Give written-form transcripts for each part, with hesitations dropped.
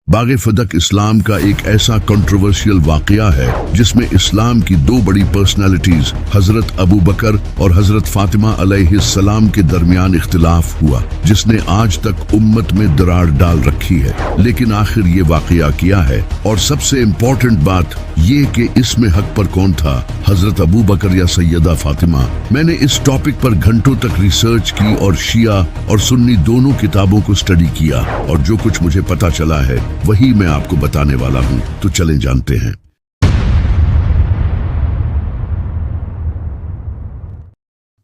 باغ فدق اسلام کا ایک ایسا کنٹروورشل واقعہ ہے جس میں اسلام کی دو بڑی پرسنالٹیز حضرت ابو بکر اور حضرت فاطمہ علیہ السلام کے درمیان اختلاف ہوا، جس نے آج تک امت میں دراڑ ڈال رکھی ہے۔ لیکن آخر یہ واقعہ کیا ہے، اور سب سے امپورٹنٹ بات یہ کہ اس میں حق پر کون تھا، حضرت ابو بکر یا سیدہ فاطمہ؟ میں نے اس ٹاپک پر گھنٹوں تک ریسرچ کی اور شیعہ اور سنی دونوں کتابوں کو اسٹڈی کیا، اور جو کچھ مجھے پتا چلا ہے وہی میں آپ کو بتانے والا ہوں۔ تو چلیں جانتے ہیں۔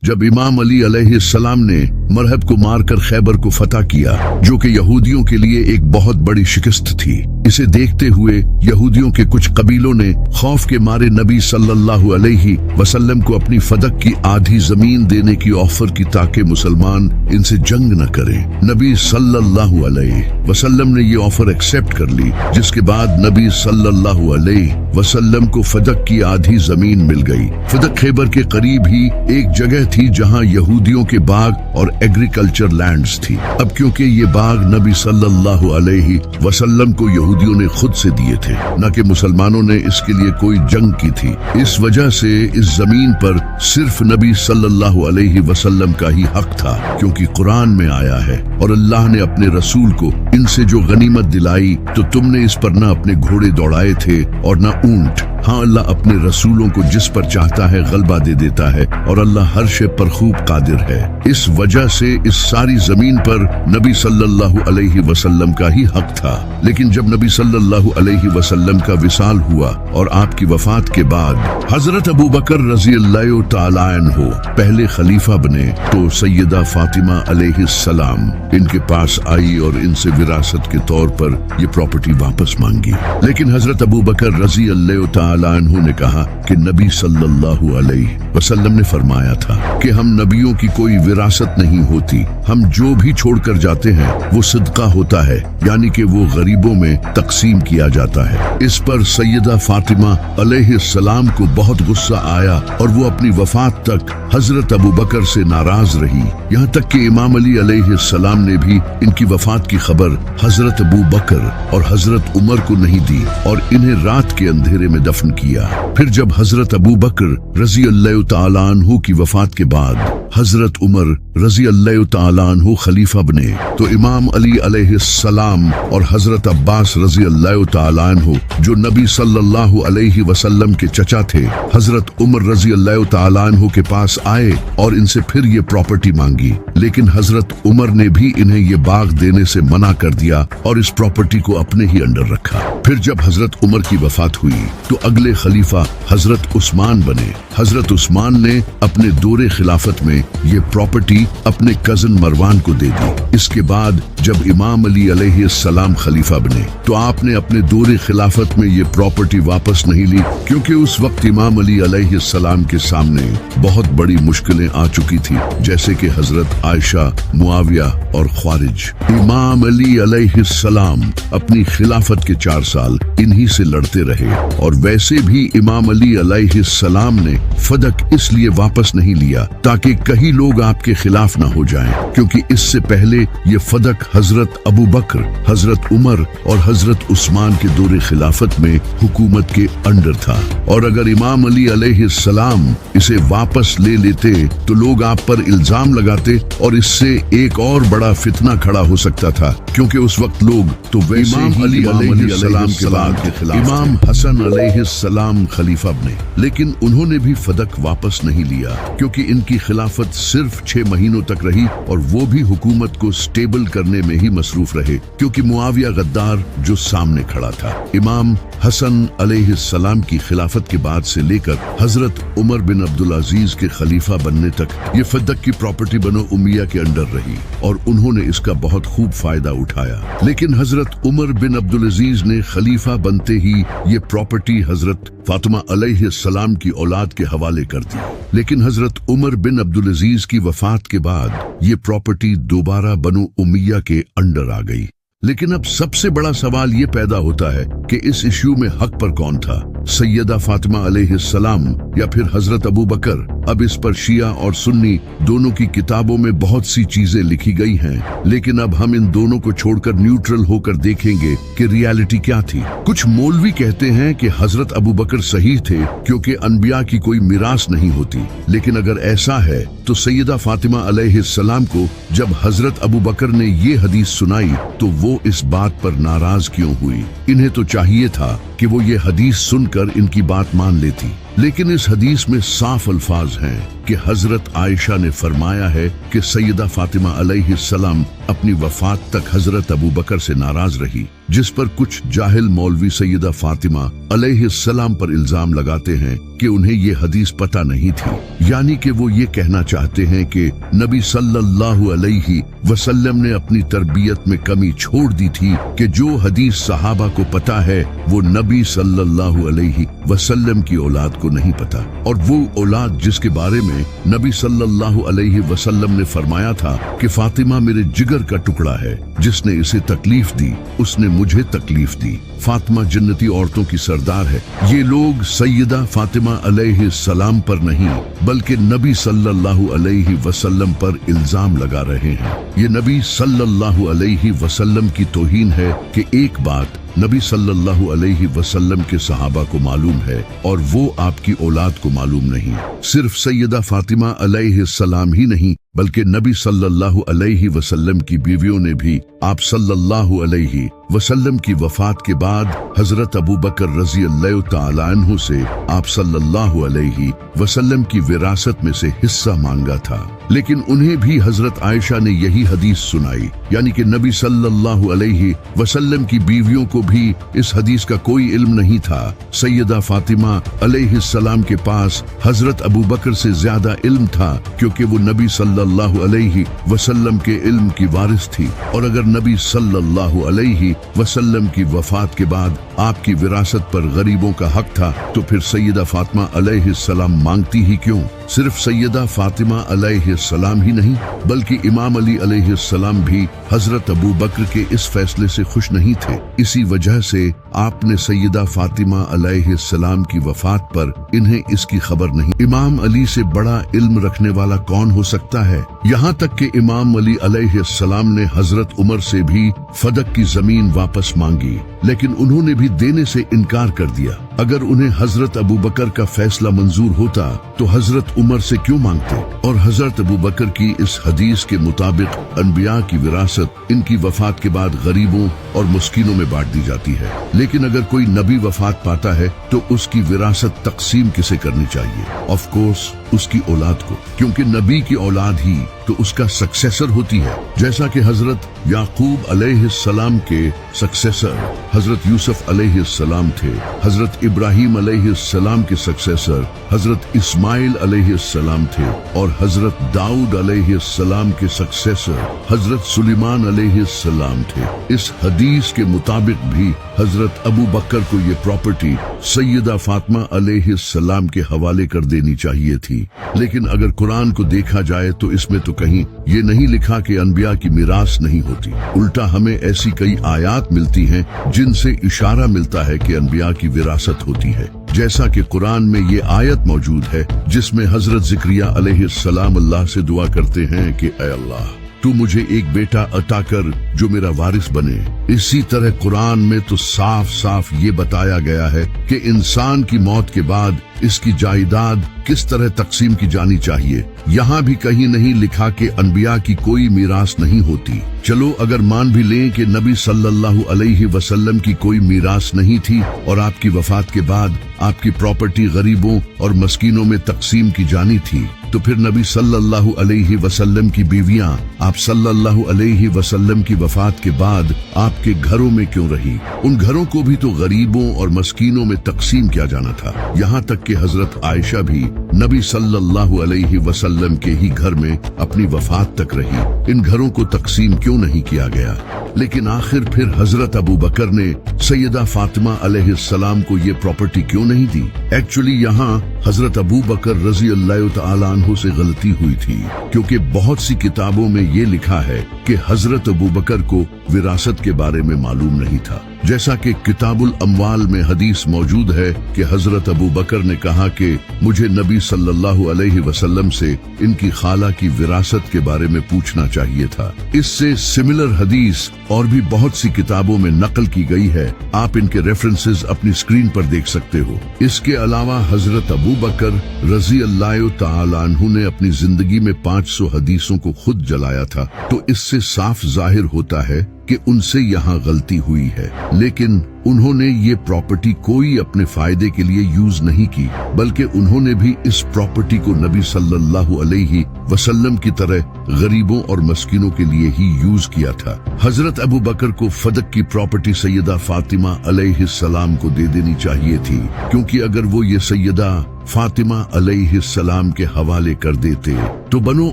جب امام علی علیہ السلام نے مرہب کو مار کر خیبر کو فتح کیا، جو کہ یہودیوں کے لیے ایک بہت بڑی شکست تھی، اسے دیکھتے ہوئے یہودیوں کے کچھ قبیلوں نے خوف کے مارے نبی صلی اللہ علیہ وسلم کو اپنی فدق کی آدھی زمین دینے کی آفر کی تاکہ مسلمان ان سے جنگ نہ کریں۔ نبی صلی اللہ علیہ وسلم نے یہ آفر ایکسپٹ کر لی، جس کے بعد نبی صلی اللہ علیہ وسلم کو فدق کی آدھی زمین مل گئی۔ فدق خیبر کے قریب ہی ایک جگہ تھی جہاں یہودیوں کے باغ اور ایگریکلچر لینڈز تھی۔ اب کیونکہ یہ باغ نبی صلی اللہ علیہ وسلم کو یہودیوں نے خود سے دیے تھے، نہ کہ مسلمانوں نے اس کے لیے کوئی جنگ کی تھی، اس وجہ سے اس زمین پر صرف نبی صلی اللہ علیہ وسلم کا ہی حق تھا، کیونکہ قرآن میں آیا ہے، اور اللہ نے اپنے رسول کو ان سے جو غنیمت دلائی تو تم نے اس پر نہ اپنے گھوڑے دوڑائے تھے اور نہ اونٹ۔ ہاں، اللہ اپنے رسولوں کو جس پر چاہتا ہے غلبہ دے دیتا ہے، اور اللہ ہر شے پر خوب قادر ہے۔ اس وجہ سے اس ساری زمین پر نبی صلی اللہ علیہ وسلم کا ہی حق تھا۔ لیکن جب نبی صلی اللہ علیہ وسلم کا وصال ہوا اور آپ کی وفات کے بعد حضرت ابو بکر رضی اللہ تعالیٰ عنہ پہلے خلیفہ بنے، تو سیدہ فاطمہ علیہ السلام ان کے پاس آئی اور ان سے وراثت کے طور پر یہ پراپرٹی واپس مانگی۔ لیکن حضرت ابو بکر رضی اللہ تعالیٰ عنہ نے کہا کہ نبی صلی اللہ علیہ وسلم نے فرمایا تھا کہ ہم نبیوں کی کوئی وراثت نہیں ہوتی، ہم جو بھی چھوڑ کر جاتے ہیں وہ صدقہ ہوتا ہے، یعنی کہ وہ غریبوں میں تقسیم کیا جاتا ہے۔ اس پر سیدہ فاطمہ علیہ السلام کو بہت غصہ آیا اور وہ اپنی وفات تک حضرت ابو بکر سے ناراض رہی، یہاں تک کہ امام علی علیہ السلام نے بھی ان کی وفات کی خبر حضرت ابو بکر اور حضرت عمر کو نہیں دی اور انہیں رات کے اندھیرے میں دفن کیا۔ پھر جب حضرت ابو بکر رضی اللہ تعالیٰ عنہ کی وفات کے بعد حضرت عمر رضی اللہ تعالیٰ عنہ خلیفہ بنے، تو امام علی علیہ السلام اور حضرت عباس رضی اللہ تعالیٰ عنہ جو نبی صلی اللہ علیہ وسلم کے چچا تھے، حضرت عمر رضی اللہ تعالیٰ عنہ کے پاس آئے اور ان سے پھر یہ پراپرٹی مانگی۔ لیکن حضرت عمر نے بھی انہیں یہ باغ دینے سے منع کر دیا اور اس پراپرٹی کو اپنے ہی انڈر رکھا۔ پھر جب حضرت عمر کی وفات ہوئی تو اگلے خلیفہ حضرت عثمان بنے۔ حضرت عثمان نے اپنے دور خلافت میں یہ پراپرٹی اپنے کزن مروان کو دے دی۔ اس کے بعد جب امام علی علیہ السلام خلیفہ بنے تو آپ نے اپنے دور خلافت میں یہ پراپرٹی واپس نہیں لی، کیونکہ اس وقت امام علی علیہ السلام کے سامنے بہت بڑی مشکلیں آ چکی تھی، جیسے کہ حضرت عائشہ، معاویہ اور خوارج۔ امام علی علیہ السلام اپنی خلافت کے 4 سال انہی سے لڑتے رہے، اور ویسے بھی امام علی علیہ السلام نے فدق اس لیے واپس نہیں لیا تاکہ کئی لوگ آپ کے خلاف نہ ہو جائیں، کیونکہ اس سے پہلے یہ فدق حضرت ابو بکر، حضرت عمر اور حضرت عثمان کے دور خلافت میں حکومت کے انڈر تھا، اور اگر امام علی علیہ السلام اسے واپس لے لیتے تو لوگ آپ پر الزام لگاتے اور اس سے ایک اور بڑا فتنہ کھڑا ہو سکتا تھا، کیونکہ اس وقت لوگ تو ویسے ہی علی علیہ السلام کے خلاف امام حسن علیہ السلام خلیفہ بنے، لیکن انہوں نے بھی فدق واپس نہیں لیا، کیونکہ ان کی خلافت صرف 6 مہینوں تک رہی، اور وہ بھی حکومت کو سٹیبل کرنے میں ہی مصروف رہے، کیونکہ معاویہ غدار جو سامنے کھڑا تھا۔ امام حسن علیہ السلام کی خلافت کے بعد سے لے کر حضرت عمر بن عبدالعزیز کے خلیفہ بننے تک یہ فدق کی پراپرٹی بنو امیہ کے انڈر رہی، اور انہوں نے اس کا بہت خوب فائدہ اٹھایا۔ لیکن حضرت عمر بن عبدالعزیز نے خلیفہ بنتے ہی یہ پراپرٹی حضرت فاطمہ علیہ السلام کی اولاد کے حوالے کر دی۔ لیکن حضرت عمر بن عبدالعزیز کی وفات کے بعد یہ پراپرٹی دوبارہ بنو امیہ کے انڈر آ گئی۔ لیکن اب سب سے بڑا سوال یہ پیدا ہوتا ہے کہ اس ایشو میں حق پر کون تھا؟ सैयदा फातिमा अलैहिस्सलाम या फिर हजरत अबू बकर। अब इस पर शिया और सुन्नी दोनों की किताबों में बहुत सी चीजें लिखी गई हैं, लेकिन अब हम इन दोनों को छोड़कर न्यूट्रल होकर देखेंगे कि रियलिटी क्या थी। कुछ मौलवी कहते हैं कि हजरत अबू बकर सही थे क्योंकि अनबिया की कोई मिरास नहीं होती, लेकिन अगर ऐसा है तो सैयदा फातिमा अलैहिस्सलाम को जब हजरत अबू बकर ने ये हदीस सुनाई तो वो इस बात पर नाराज क्यों हुई? इन्हें तो चाहिए था कि वो ये हदीस सुनकर इनकी बात मान लेती, लेकिन इस हदीस में साफ अल्फाज हैं कि हजरत आयशा ने फरमाया है कि सैयदा फातिमा अलैहिस्सलाम अपनी वफात तक हजरत अबू बकर से नाराज रही, जिस पर कुछ जाहिल मौलवी सैयदा फातिमा अलैहिस्सलाम पर इल्जाम लगाते हैं कि उन्हें ये हदीस पता नहीं थी, यानी कि वो ये कहना चाहते हैं कि नबी सल्लल्लाहु अलैहि वसल्लम ने अपनी तरबियत में कमी छोड़ दी थी कि जो हदीस सहाबा को पता है वो नबी सल्लल्लाहु अलैहि वसल्लम की औलाद को नहीं पता, और वो औलाद जिसके बारे में नबी सल्लल्लाहु अलैहि वसल्लम ने फरमाया था कि फातिमा मेरे जिगर का टुकड़ा है, जिसने इसे तकलीफ दी उसने मुझे तकलीफ दी, फातिमा जन्नती औरतों की सरदार है। ये लोग सैयदा फातिमा अलैहिस्सलाम पर नहीं बल्कि नबी सल्लल्लाहु अलैहि वसल्लम पर इल्जाम लगा रहे हैं। ये नबी सल्लल्लाहु अलैहि वसल्लम की तौहीन है कि एक बात नबी सल्लल्लाहु अलैहि वसल्लम के सहाबा को मालूम है और वो आपकी औलाद को मालूम नहीं। सिर्फ सैयदा फातिमा अलैहिस्सलाम ही नहीं बल्कि नबी सल्लल्लाहु अलैहि वसल्लम की बीवियों ने भी आप सल्लल्लाहु अलैहि वसल्लम की वफात के बाद हजरत अबू बकर रज़ी अल्लाह तआला अन्हु से आप सल्लल्लाहु अलैहि वसल्लम की विरासत में से हिस्सा मांगा था, लेकिन उन्हें भी हजरत आयशा ने यही हदीस सुनाई, यानी कि नबी सल्लल्लाहु अलैहि वसल्लम की बीवियों को भी इस हदीस का कोई इल्म नहीं था। सैयदा फातिमा अलैहिस्सलाम के पास हजरत अबू बकर से ज्यादा इल्म था क्योंकि वो नबी सल्लल्लाहु अलैहि वसल्लम के इल्म की वारिस थी, और अगर नबी सल्लल्लाहु अलैहि वसल्लम की वफात के बाद आपकी विरासत पर गरीबों का हक था तो फिर सैयदा फातिमा अलैहिस्सलाम मांगती ही क्यों? सिर्फ सैयदा फातिमा अलैहिस्सलाम ही नहीं बल्कि इमाम अली अलैहिस्सलाम भी हजरत अबू बकर के इस फैसले से खुश नहीं थे। इसी वजह से आपने सैयदा फातिमा अलैहिस्सलाम की वफात पर इन्हें इसकी खबर नहीं। इमाम अली से बड़ा इल्म रखने वाला कौन हो सकता है? यहाँ तक कि इमाम अली अलैहिस्सलाम ने हजरत उमर से भी फदक की जमीन वापस मांगी, लेकिन उन्होंने भी देने से इनकार कर दिया। अगर उन्हें हजरत अबू बकर का फैसला मंजूर होता तो हजरत उमर से क्यों मांगते? और हजरत अबू बकर की इस हदीस के मुताबिक अनबिया की विरासत इनकी वफात के बाद गरीबों और मुस्किनों में बांट दी जाती है, लेकिन अगर कोई नबी वफात पाता है तो उसकी विरासत तकसीम किसे करनी चाहिए? ऑफ कोर्स उसकी औलाद को, क्योंकि नबी की औलाद ही तो उसका सक्सेसर होती है। जैसा कि हजरत याकूब अलैहिस्सलाम के सक्सेसर हजरत यूसुफ अलैहिस्सलाम थे, हजरत इब्राहिम अलैहिस्सलाम के सक्सेसर हजरत इस्माइल अलैहिस्सलाम थे, और हजरत दाऊद अलैहिस्सलाम के सक्सेसर हजरत सुलेमान अलैहिस्सलाम थे। इस हदीस के मुताबिक भी हजरत अबू बकर को ये प्रॉपर्टी सैयदा फातिमा अलैहिस्सलाम के हवाले कर देनी चाहिए थी, लेकिन अगर कुरान को देखा जाए तो इसमें तो कहीं ये नहीं लिखा कि अनबिया की मिरास नहीं होती। उल्टा हमें ऐसी कई आयात मिलती हैं जिनसे इशारा मिलता है कि अनबिया की विरासत होती है, जैसा कि कुरान में ये आयत मौजूद है जिसमें हजरत ज़िक्रिया अलैहिस्सलाम अल्लाह से दुआ करते हैं कि ऐ अल्लाह तू मुझे एक बेटा अता कर जो मेरा वारिस बने। इसी तरह कुरान में तो साफ साफ ये बताया गया है कि इंसान की मौत के बाद इसकी जायदाद किस तरह तकसीम की जानी चाहिए। यहाँ भी कहीं नहीं लिखा कि अनबिया की कोई मीरास नहीं होती। चलो अगर मान भी लें कि नबी सल्लल्लाहु अलैहि वसल्लम की कोई मीरास नहीं थी और आपकी वफात के बाद आपकी प्रॉपर्टी गरीबों और मस्कीनों में तकसीम की जानी थी, तो फिर नबी सल्लल्लाहु अलैहि वसल्लम की बीवियां आप सल्लल्लाहु अलैहि वसल्लम की वफात के बाद आपके घरों में क्यों रही? उन घरों को भी तो गरीबों और मस्कीनों में तकसीम किया जाना था। यहाँ तक कि हजरत आयशा भी नबी सल्लल्लाहु अलैहि वसल्लम के ही घर में अपनी वफात तक रही। इन घरों को तकसीम क्यों नहीं किया गया? लेकिन आखिर फिर हजरत अबू बकर ने सैयदा फातिमा अलैहिस्सलाम को ये प्रॉपर्टी क्यों नहीं दी? एक्चुअली यहाँ हजरत अबू बकर रज़ी अल्लाह तआला अन्हु से गलती हुई थी, क्योंकि बहुत सी किताबों में ये लिखा है कि हजरत अबू बकर को विरासत के बारे में मालूम नहीं था। जैसा कि किताबुल अम्वाल में हदीस मौजूद है कि हजरत अबू बकर ने कहा कि मुझे नबी सल्लल्लाहु अलैहि वसल्लम से इनकी खाला की विरासत के बारे में पूछना चाहिए था। इससे सिमिलर हदीस और भी बहुत सी किताबों में नकल की गई है। आप इनके रेफरेंसेस अपनी स्क्रीन पर देख सकते हो। इसके अलावा हजरत अबू बकर रजी अल्लाह तआला अन्हु ने अपनी जिंदगी में 500 हदीसों को खुद जलाया था, तो इससे साफ जाहिर होता है कि उनसे यहाँ गलती हुई है। लेकिन उन्होंने ये प्रॉपर्टी कोई अपने फायदे के लिए यूज नहीं की, बल्कि उन्होंने भी इस प्रॉपर्टी को नबी सल्लल्लाहु अलैहि वसल्लम की तरह गरीबों और मस्किनों के लिए ही यूज किया था। हजरत अबू बकर को फदक की प्रॉपर्टी सैयदा फातिमा अलैहिस्सलाम को दे देनी चाहिए थी, क्योंकि अगर वो ये सैयदा फातिमा अलैहिस्सलाम के हवाले कर देते तो बनो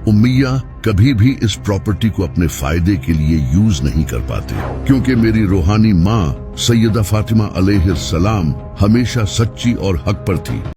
उम्मिया कभी भी इस प्रॉपर्टी को अपने फायदे के लिए यूज नहीं कर पाते, क्योंकि मेरी रूहानी माँ सैयदा फातिमा अलैहिस्सलाम हमेशा सच्ची और हक पर थी।